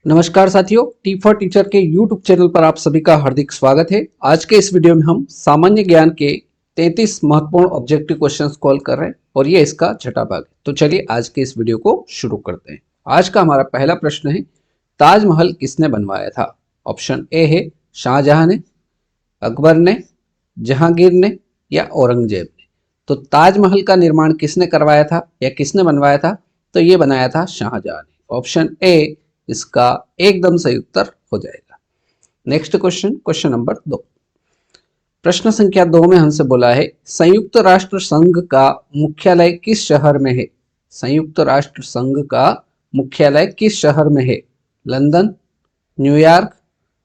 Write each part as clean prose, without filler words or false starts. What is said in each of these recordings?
नमस्कार साथियों, T for teacher के यूट्यूब चैनल पर आप सभी का हार्दिक स्वागत है। आज के इस वीडियो में हम सामान्य ज्ञान के 33 महत्वपूर्ण ऑब्जेक्टिव क्वेश्चंस कॉल कर रहे हैं और ये इसका छठा भाग है। तो चलिए आज के इस वीडियो को शुरू करते हैं। आज का हमारा पहला प्रश्न है, ताजमहल किसने बनवाया था? ऑप्शन ए है शाहजहां ने, अकबर ने, जहांगीर ने या औरंगजेब ने। तो ताजमहल का निर्माण किसने करवाया था या किसने बनवाया था? तो ये बनाया था शाहजहां ने। ऑप्शन ए इसका एकदम सही उत्तर हो जाएगा। Next question, question number 2। प्रश्न संख्या 2 में हमसे बोला है, संयुक्त राष्ट्र संघ का मुख्यालय किस शहर में है? संयुक्त राष्ट्र संघ का मुख्यालय किस शहर में है? लंदन, न्यूयॉर्क,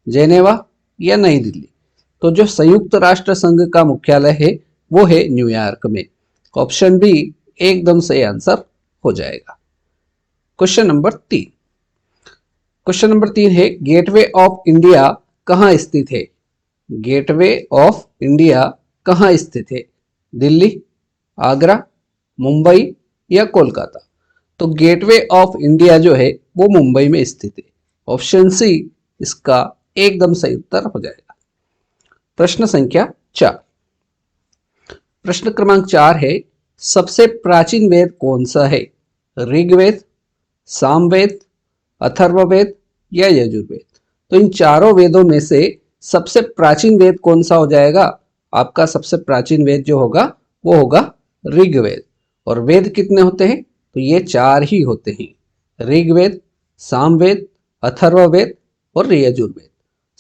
जेनेवा या नई दिल्ली? तो जो संयुक्त राष्ट्र संघ का मुख्यालय है वो है न्यूयॉर्क में। ऑप्शन बी एकदम सही आंसर हो जाएगा। Question number 3। क्वेश्चन नंबर 3 है, गेटवे ऑफ इंडिया कहाँ स्थित है? गेटवे ऑफ इंडिया कहाँ स्थित है? दिल्ली, आगरा, मुंबई या कोलकाता? तो गेटवे ऑफ इंडिया जो है वो मुंबई में स्थित है। ऑप्शन सी इसका एकदम सही उत्तर हो जाएगा। प्रश्न संख्या 4। प्रश्न क्रमांक 4 है, सबसे प्राचीन वेद कौन सा है? ऋग्वेद, सामवेद, अथर्ववेद या यजुर्वेद? तो इन चारों वेदों में से सबसे प्राचीन वेद कौन सा हो जाएगा? आपका सबसे प्राचीन वेद जो होगा वो होगा ऋग्वेद। और वेद कितने होते हैं? तो ये 4 ही होते हैं, ऋग्वेद, सामवेद, अथर्ववेद और यजुर्वेद।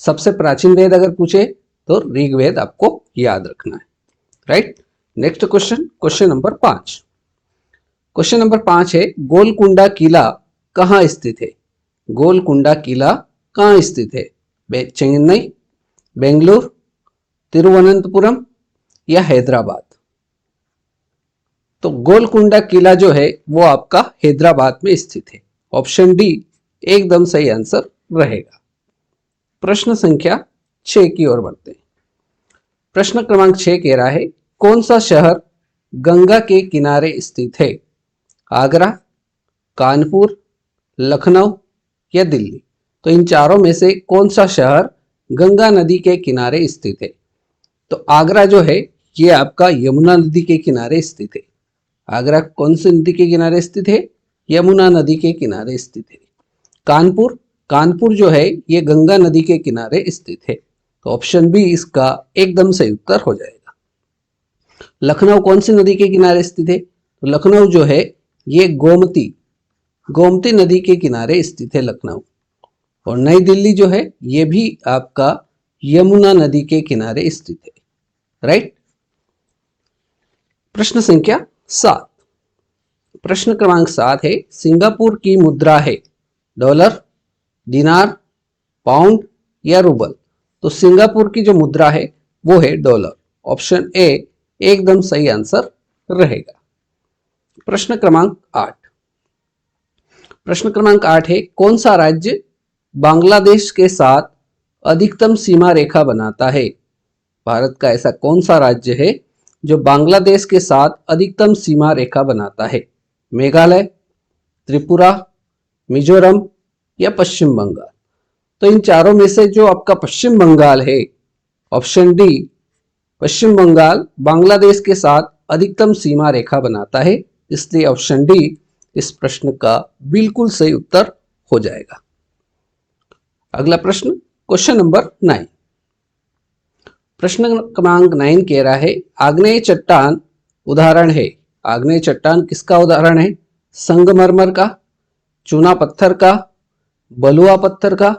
सबसे प्राचीन वेद अगर पूछे तो ऋग्वेद आपको याद रखना है, right. Next question, question number 5। Question number 5 है, गोलकुंडा किला कहाँ स्थित है? गोलकुंडा किला कहाँ स्थित है? चेन्नई, बेंगलुरु, तिरुवनंतपुरम या हैदराबाद? तो गोलकुंडा किला जो है वो आपका हैदराबाद में स्थित है। ऑप्शन डी एकदम सही आंसर रहेगा। प्रश्न संख्या 6 की ओर बढ़ते हैं। प्रश्न क्रमांक 6 कह रहा है, कौन सा शहर गंगा के किनारे स्थित है? आगरा, कानपुर, लखनऊ या दिल्ली? तो इन चारों में से कौन सा शहर गंगा नदी के किनारे स्थित है? तो आगरा जो है ये आपका यमुना नदी के किनारे स्थित है। आगरा कौन सी नदी के किनारे स्थित है? यमुना नदी के किनारे स्थित है। कानपुर, कानपुर जो है ये गंगा नदी के किनारे स्थित है। तो ऑप्शन बी इसका एकदम सही उत्तर हो जाएगा। लखनऊ कौन सी नदी के किनारे स्थित है? तो लखनऊ जो है ये गोमती नदी के किनारे स्थित है लखनऊ। और नई दिल्ली जो है ये भी आपका यमुना नदी के किनारे स्थित है, राइट। प्रश्न संख्या 7। प्रश्न क्रमांक 7 है, सिंगापुर की मुद्रा है डॉलर, दिनार, पाउंड या रूबल? तो सिंगापुर की जो मुद्रा है वो है डॉलर। ऑप्शन ए एकदम सही आंसर रहेगा। प्रश्न क्रमांक 8। प्रश्न क्रमांक 8 है, कौन सा राज्य बांग्लादेश के साथ अधिकतम सीमा रेखा बनाता है? भारत का ऐसा कौन सा राज्य है जो बांग्लादेश के साथ अधिकतम सीमा रेखा बनाता है? मेघालय, त्रिपुरा, मिजोरम या पश्चिम बंगाल? तो इन चारों में से जो आपका पश्चिम बंगाल है, ऑप्शन डी पश्चिम बंगाल बांग्लादेश के साथ अधिकतम सीमा रेखा बनाता है, इसलिए ऑप्शन डी इस प्रश्न का बिल्कुल सही उत्तर हो जाएगा। अगला प्रश्न, क्वेश्चन नंबर 9। प्रश्न क्रमांक 9 कह रहा है, आग्नेय चट्टान उदाहरण है। आग्नेय चट्टान किसका उदाहरण है? संगमरमर का, चूना पत्थर का, बलुआ पत्थर का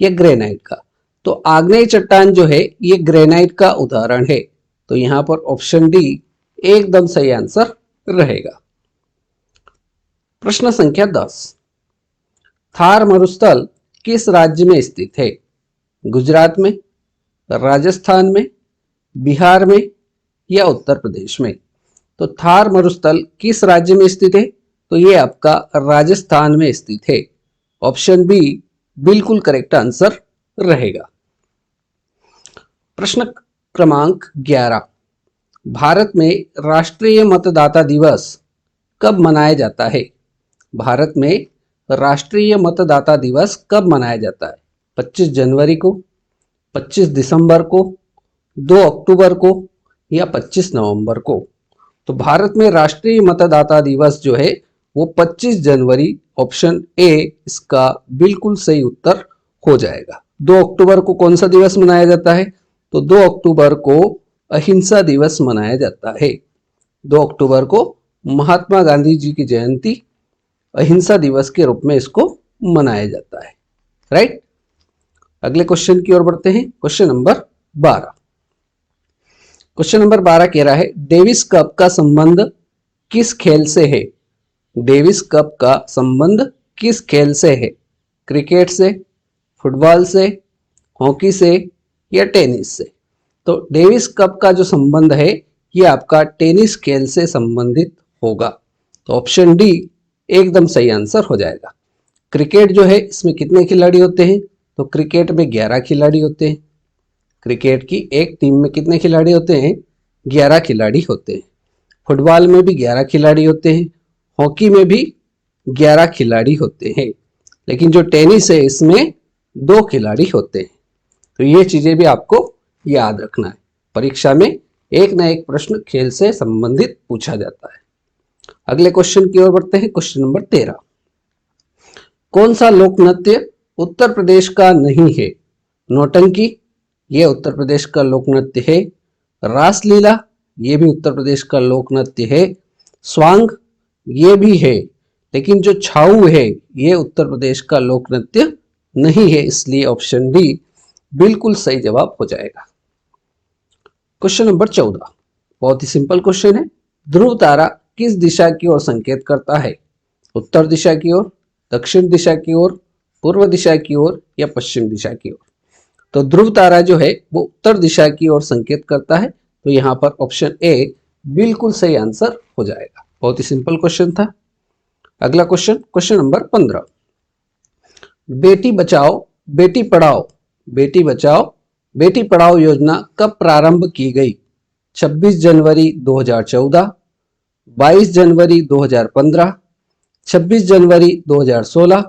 या ग्रेनाइट का? तो आग्नेय चट्टान जो है ये ग्रेनाइट का उदाहरण है। तो यहां पर ऑप्शन डी एकदम सही आंसर रहेगा। प्रश्न संख्या 10। थार मरुस्थल किस राज्य में स्थित है? गुजरात में, राजस्थान में, बिहार में या उत्तर प्रदेश में? तो थार मरुस्थल किस राज्य में स्थित है? तो ये आपका राजस्थान में स्थित है। ऑप्शन बी बिल्कुल करेक्ट आंसर रहेगा। प्रश्न क्रमांक 11। भारत में राष्ट्रीय मतदाता दिवस कब मनाया जाता है? भारत में राष्ट्रीय मतदाता दिवस कब मनाया जाता है? 25 जनवरी को, 25 दिसंबर को, 2 अक्टूबर को या 25 नवंबर को? तो भारत में राष्ट्रीय मतदाता दिवस जो है वो 25 जनवरी, ऑप्शन ए इसका बिल्कुल सही उत्तर हो जाएगा। 2 अक्टूबर को कौन सा दिवस मनाया जाता है? तो 2 अक्टूबर को अहिंसा दिवस मनाया जाता है। 2 अक्टूबर को महात्मा गांधी जी की जयंती अहिंसा दिवस के रूप में इसको मनाया जाता है। राइट, अगले क्वेश्चन की ओर बढ़ते हैं। Question number 12। क्वेश्चन नंबर 12 कह रहा है डेविस कप का संबंध किस खेल से है? डेविस कप का संबंध किस खेल से है? क्रिकेट से, फुटबॉल से, हॉकी से या टेनिस से? तो डेविस कप का जो संबंध है ये आपका टेनिस खेल से संबंधित होगा। तो ऑप्शन डी एकदम सही आंसर हो जाएगा। क्रिकेट जो है इसमें कितने खिलाड़ी होते हैं? तो क्रिकेट में 11 खिलाड़ी होते हैं। क्रिकेट की एक टीम में कितने खिलाड़ी होते हैं? 11 खिलाड़ी होते हैं। फुटबॉल में भी 11 खिलाड़ी होते हैं, हॉकी में भी 11 खिलाड़ी होते हैं, लेकिन जो टेनिस है इसमें 2 खिलाड़ी होते हैं। तो ये चीजें भी आपको याद रखना है। परीक्षा में एक ना एक प्रश्न खेल से संबंधित पूछा जाता है। अगले क्वेश्चन की ओर बढ़ते हैं। Question number 13। कौन सा लोक नृत्य उत्तर प्रदेश का नहीं है? नौटंकी, ये उत्तर प्रदेश का लोक नृत्य है। रासलीला, ये भी उत्तर प्रदेश का लोक नृत्य है। स्वांग, ये भी है, लेकिन जो छाऊ है ये उत्तर प्रदेश का लोक नृत्य नहीं है, इसलिए ऑप्शन डी बिल्कुल सही जवाब हो जाएगा। क्वेश्चन नंबर 14 बहुत ही सिंपल क्वेश्चन है। ध्रुव तारा किस दिशा की ओर संकेत करता है? उत्तर दिशा की ओर, दक्षिण दिशा की ओर, पूर्व दिशा की ओर या पश्चिम दिशा की ओर? तो ध्रुव तारा जो है वो उत्तर दिशा की ओर संकेत करता है। तो यहाँ पर ऑप्शन ए बिल्कुल सही आंसर हो जाएगा। बहुत ही सिंपल क्वेश्चन था। अगला question, question number 15। Beti Bachao Beti Padhao, Beti Bachao Beti Padhao योजना कब प्रारंभ की गई? 26 जनवरी 2014, 22 जनवरी 2015, 26 जनवरी 2016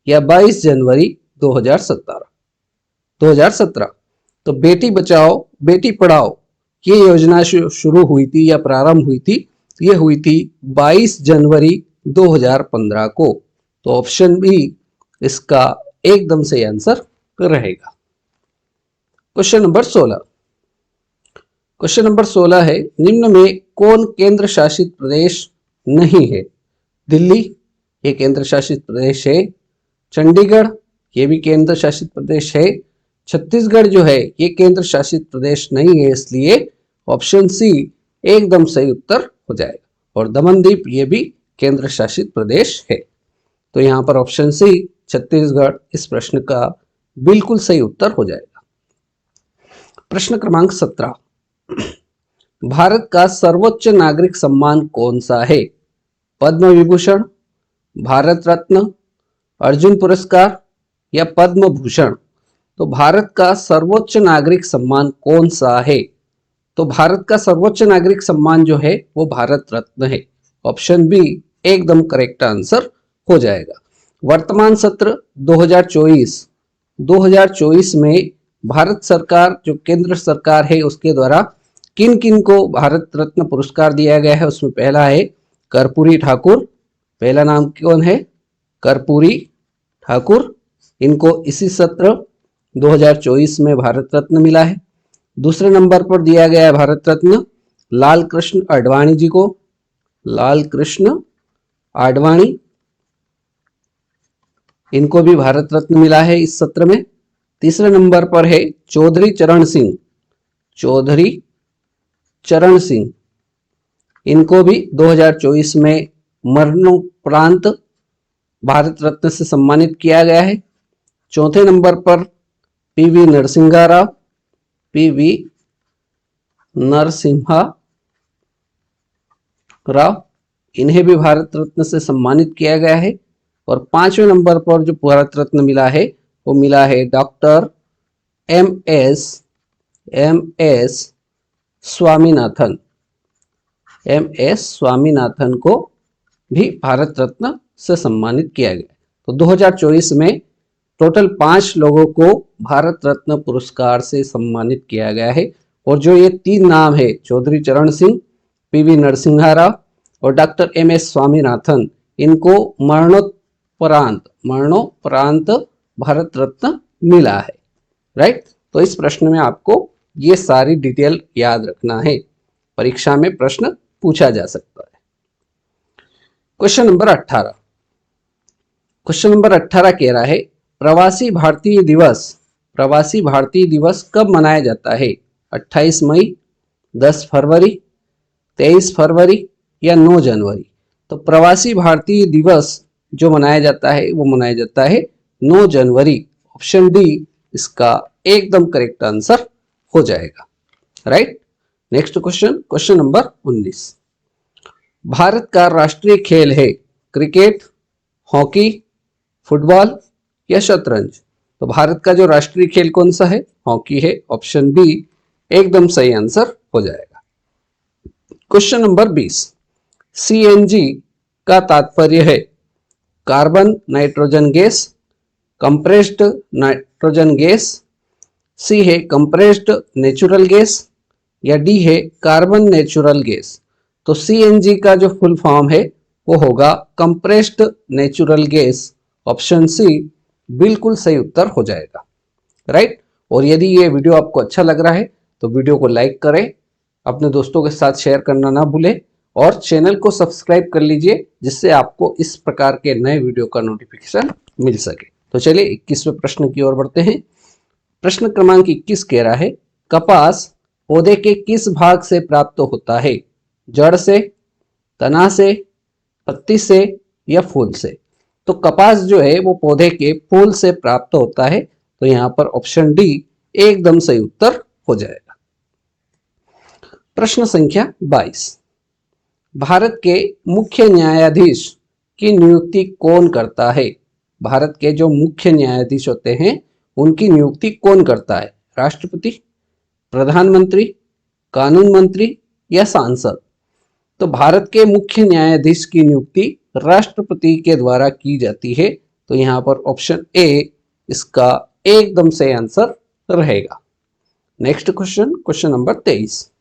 या 22 जनवरी 2017? तो बेटी बचाओ बेटी पढ़ाओ ये योजना शुरू हुई थी या प्रारंभ हुई थी, ये हुई थी 22 जनवरी 2015 को। तो ऑप्शन बी इसका एकदम सही आंसर रहेगा। Question number 16। क्वेश्चन नंबर 16 है निम्न में कौन केंद्र शासित प्रदेश नहीं है? दिल्ली, ये केंद्र शासित प्रदेश है। चंडीगढ़, ये भी केंद्र शासित प्रदेश है। छत्तीसगढ़ जो है ये केंद्र शासित प्रदेश नहीं है, इसलिए ऑप्शन सी एकदम सही उत्तर हो जाएगा। और दमनदीप ये भी केंद्र शासित प्रदेश है। तो यहाँ पर ऑप्शन सी छत्तीसगढ़ इस प्रश्न का बिल्कुल सही उत्तर हो जाएगा। प्रश्न क्रमांक 17। भारत का सर्वोच्च नागरिक सम्मान कौन सा है? पद्म विभूषण, भारत रत्न, अर्जुन पुरस्कार या पद्म भूषण? तो भारत का सर्वोच्च नागरिक सम्मान कौन सा है? तो भारत का सर्वोच्च नागरिक सम्मान जो है वो भारत रत्न है। ऑप्शन बी एकदम करेक्ट आंसर हो जाएगा। वर्तमान सत्र 2024 में भारत सरकार जो केंद्र सरकार है उसके द्वारा किन किन को भारत रत्न पुरस्कार दिया गया है, उसमें पहला है कर्पूरी ठाकुर। पहला नाम कौन है? कर्पूरी ठाकुर। इनको इसी सत्र 2024 में भारत रत्न मिला है। दूसरे नंबर पर दिया गया है भारत रत्न लाल कृष्ण आडवाणी जी को। लाल कृष्ण आडवाणी, इनको भी भारत रत्न मिला है इस सत्र में। तीसरे नंबर पर है चौधरी चरण सिंह। चौधरी चरण सिंह, इनको भी 2024 में मरणोपरांत भारत रत्न से सम्मानित किया गया है। चौथे नंबर पर पीवी नरसिम्हा राव। पीवी नरसिम्हा राव, इन्हें भी भारत रत्न से सम्मानित किया गया है। और पांचवें नंबर पर जो भारत रत्न मिला है वो मिला है doctor M S. Swaminathan. M S. Swaminathan को भी भारत रत्न से सम्मानित किया गया। तो 2024 में टोटल 5 लोगों को भारत रत्न पुरस्कार से सम्मानित किया गया है। और जो ये 3 नाम है, चौधरी चरण सिंह, पीवी नरसिम्हा राव और डॉक्टर एम.एस. स्वामीनाथन, इनको मरणोपरांत भारत रत्न मिला है। राइट। तो इस प्रश्न में आपको ये सारी डिटेल याद रखना है, परीक्षा में प्रश्न पूछा जा सकता है। क्वेश्चन नंबर 18 कह रहा है प्रवासी भारतीय दिवस कब मनाया जाता है? 28 मई, 10 फरवरी, 23 फरवरी या 9 जनवरी? तो प्रवासी भारतीय दिवस जो मनाया जाता है वो मनाया जाता है 9 जनवरी। ऑप्शन डी इसका एकदम करेक्ट आंसर हो जाएगा। Right. Next question number 19। Bharat का राष्ट्रीय खेल है क्रिकेट, हॉकी, फुटबॉल या शतरंज? तो भारत का जो राष्ट्रीय खेल कौन सा है? हॉकी है। ऑप्शन बी एकदम सही आंसर हो जाएगा। Question number 20। सीएनजी का तात्पर्य है carbon nitrogen gas, compressed nitrogen gas, C है कंप्रेस्ड नेचुरल गैस या डी है कार्बन नेचुरल गैस? तो सीएनजी का जो फुल फॉर्म है वो होगा compressed natural gas. Option C बिल्कुल सही उत्तर हो जाएगा। राइट। और यदि ये वीडियो आपको अच्छा लग रहा है तो वीडियो को लाइक करें, अपने दोस्तों के साथ शेयर करना ना भूलें और चैनल को सब्सक्राइब कर लीजिए जिससे आपको इस प्रकार के नए वीडियो का नोटिफिकेशन मिल सके। तो चलिए 21वें प्रश्न की ओर बढ़ते हैं। प्रश्न क्रमांक 21 कह रहा है कपास पौधे के किस भाग से प्राप्त होता है? जड़ से, तना से, पत्ती से या फूल से? तो कपास जो है वो पौधे के फूल से प्राप्त होता है। तो यहां पर ऑप्शन डी एकदम सही उत्तर हो जाएगा। प्रश्न संख्या 22। भारत के मुख्य न्यायाधीश की नियुक्ति कौन करता है? भारत के जो मुख्य न्यायाधीश होते हैं उनकी नियुक्ति कौन करता है? राष्ट्रपति, प्रधानमंत्री, कानून मंत्री या सांसद? तो भारत के मुख्य न्यायाधीश की नियुक्ति राष्ट्रपति के द्वारा की जाती है। तो यहां पर ऑप्शन ए इसका एकदम सही आंसर रहेगा। Next question number 23।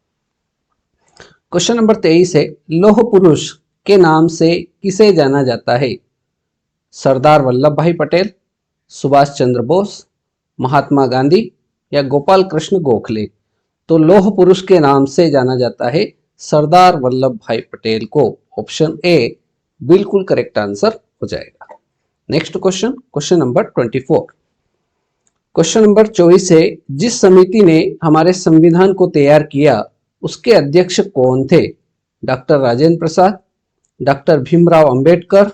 Question number 23 है लौह पुरुष के नाम से किसे जाना जाता है? सरदार वल्लभ भाई पटेल, सुभाष चंद्र बोस, महात्मा गांधी या गोपाल कृष्ण गोखले? तो लौह पुरुष के नाम से जाना जाता है सरदार वल्लभ भाई पटेल को। ऑप्शन ए बिल्कुल करेक्ट आंसर हो जाएगा। Next question number 24। Question number 24 है जिस समिति ने हमारे संविधान को तैयार किया उसके अध्यक्ष कौन थे? डॉक्टर राजेंद्र प्रसाद, डॉक्टर भीमराव अंबेडकर,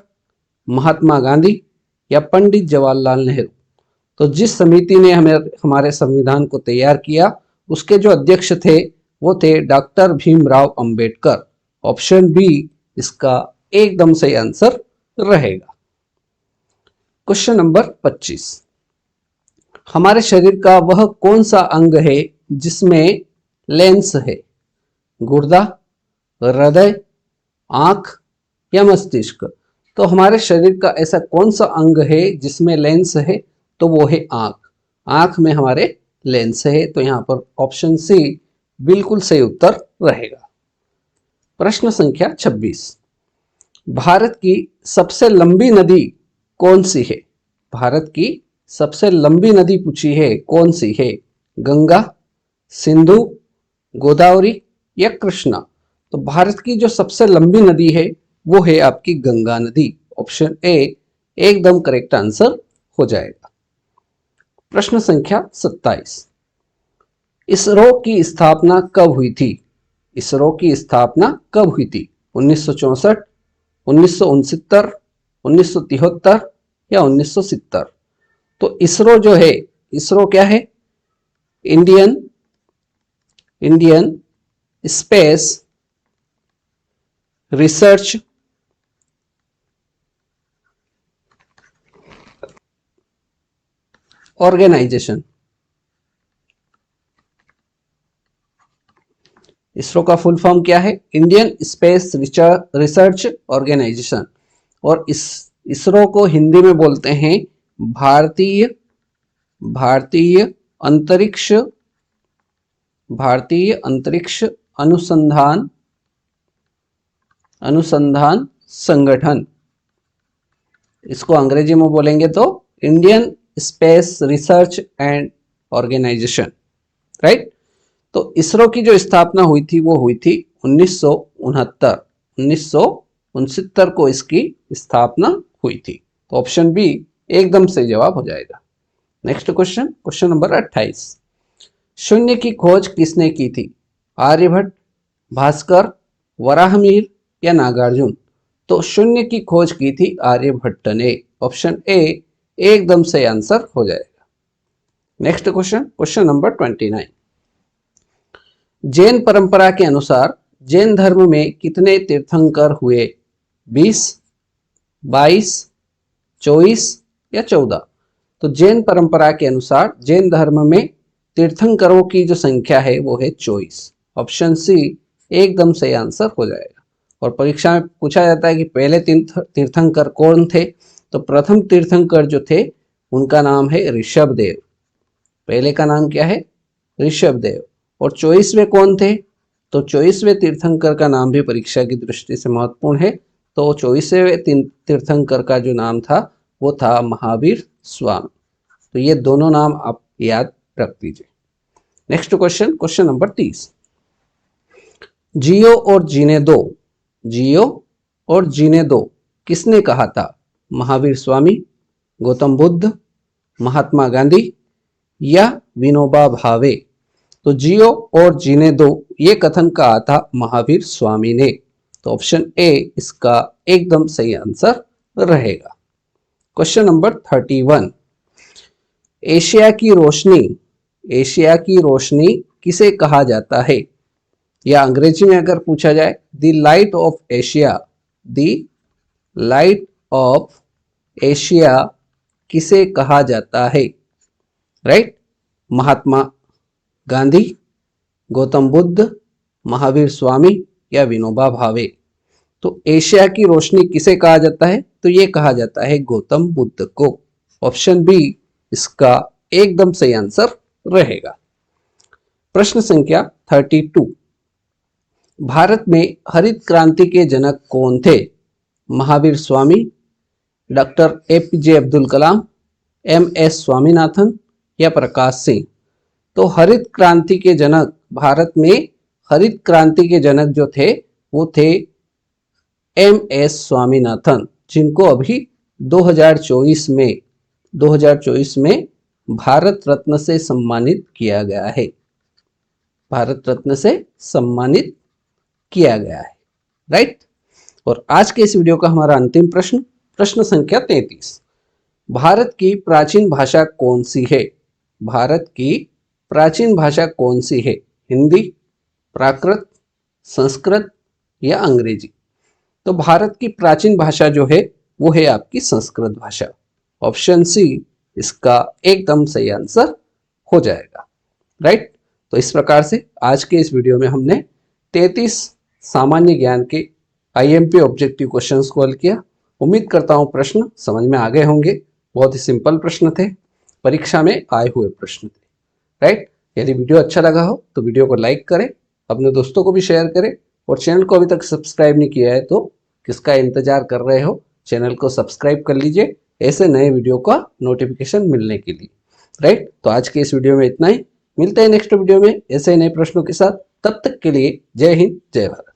महात्मा गांधी या पंडित जवाहरलाल नेहरू? तो जिस समिति ने हमारे संविधान को तैयार किया उसके जो अध्यक्ष थे वो थे doctor Bhimrao Ambedkar. Option B इसका एकदम सही आंसर रहेगा। Question number 25। हमारे शरीर का वह कौन सा अंग है जिसमें लेंस है? गुर्दा, हृदय, आंख या मस्तिष्क? तो हमारे शरीर का ऐसा कौन सा अंग है जिसमें लेंस है? तो वो है आंख। आंख में हमारे लेंस है। तो यहां पर ऑप्शन सी बिल्कुल सही उत्तर रहेगा। प्रश्न संख्या 26। भारत की सबसे लंबी नदी कौन सी है? भारत की सबसे लंबी नदी पूछी है, कौन सी है? गंगा, सिंधु, गोदावरी या कृष्णा? तो भारत की जो सबसे लंबी नदी है वो है आपकी गंगा नदी। ऑप्शन ए एकदम करेक्ट आंसर हो जाएगा। प्रश्न संख्या 27। इसरो की स्थापना कब हुई थी? इसरो की स्थापना कब हुई थी? 1964, 1969, 1973 या 1970? तो इसरो जो है, इसरो क्या है? Indian space research organisation. ISRO का फुल फॉर्म क्या है? Indian space research organisation. और इसरो को हिंदी में बोलते हैं भारतीय भारतीय अंतरिक्ष भारतीय अंतरिक्ष अनुसंधान अनुसंधान संगठन। इसको अंग्रेजी में बोलेंगे तो Indian space research and organisation, right. तो इसरो की जो स्थापना हुई थी वो हुई थी 1969 को इसकी स्थापना हुई थी। तो ऑप्शन बी एकदम सही जवाब हो जाएगा। Next question, question number 28। शून्य की खोज किसने की थी? आर्यभट्ट, भास्कर, वराहमिहिर या नागार्जुन? तो शून्य की खोज की थी आर्यभट्ट ने। ऑप्शन ए एकदम सही आंसर हो जाएगा। Next question, question number 29। Jain परंपरा के अनुसार जैन धर्म में कितने तीर्थंकर हुए? 20, 22, 24 या 14? तो जैन परंपरा के अनुसार जैन धर्म में तीर्थंकरों की जो संख्या है वो है 24। ऑप्शन सी एकदम सही आंसर हो जाएगा। और परीक्षा में पूछा जाता है कि पहले तीर्थंकर कौन थे? तो प्रथम तीर्थंकर जो थे उनका नाम है ऋषभदेव। पहले का नाम क्या है? ऋषभदेव। और 24वें कौन थे? तो 24वें तीर्थंकर का नाम भी परीक्षा की दृष्टि से महत्वपूर्ण है। तो 24वें तीर्थंकर का जो नाम था वो था महावीर स्वामी। तो ये दोनों नाम आप याद रख लीजिए। Next question, question number 30। जियो और जीने दो, जियो और जीने दो किसने कहा था? महावीर स्वामी, गौतम बुद्ध, महात्मा गांधी या विनोबा भावे? तो जियो और जीने दो ये कथन कहा था महावीर स्वामी ने। तो ऑप्शन ए इसका एकदम सही आंसर रहेगा। Question number 31। एशिया की रोशनी, एशिया की रोशनी किसे कहा जाता है? या अंग्रेजी में अगर पूछा जाए, the light of Asia, the light of Asia किसे कहा जाता है? राइट, महात्मा गांधी, गौतम बुद्ध, महावीर स्वामी या विनोबा भावे? तो एशिया की रोशनी किसे कहा जाता है? तो ये कहा जाता है गौतम बुद्ध को। ऑप्शन बी इसका एकदम सही आंसर रहेगा। प्रश्न संख्या 32। भारत में हरित क्रांति के जनक कौन थे? Mahavir Swami, doctor APJ Abdul Kalam, MS Swaminathan या प्रकाश सिंह? तो हरित क्रांति के जनक, भारत में हरित क्रांति के जनक जो थे वो थे एमएस स्वामीनाथन, जिनको अभी 2024 में भारत रत्न से सम्मानित किया गया है। भारत रत्न से सम्मानित किया गया है, राइट। और आज के इस वीडियो का हमारा अंतिम प्रश्न, प्रश्न संख्या 33। भारत की प्राचीन भाषा कौन सी है? भारत की प्राचीन भाषा कौन सी है? हिंदी, प्राकृत, संस्कृत या अंग्रेजी? तो भारत की प्राचीन भाषा जो है वो है आपकी संस्कृत भाषा। ऑप्शन सी इसका एकदम सही आंसर हो जाएगा, राइट। तो इस प्रकार से आज के इस वीडियो में हमने 33 सामान्य ज्ञान के आईएमपी ऑब्जेक्टिव क्वेश्चंस को हल किया। उम्मीद करता हूं प्रश्न समझ में आ गए होंगे। बहुत ही सिंपल प्रश्न थे, परीक्षा में आए हुए प्रश्न थे, राइट। यदि वीडियो अच्छा लगा हो तो वीडियो को लाइक करें, अपने दोस्तों को भी शेयर करें और चैनल को अभी तक सब्सक्राइब नहीं किया है तो किसका इंतजार कर रहे हो? चैनल को सब्सक्राइब कर लीजिए ऐसे नए वीडियो का नोटिफिकेशन मिलने के लिए, राइट। तो आज के इस वीडियो में इतना ही, मिलते हैं नेक्स्ट वीडियो में ऐसे नए प्रश्नों के साथ। तब तक के लिए जय हिंद, जय भारत।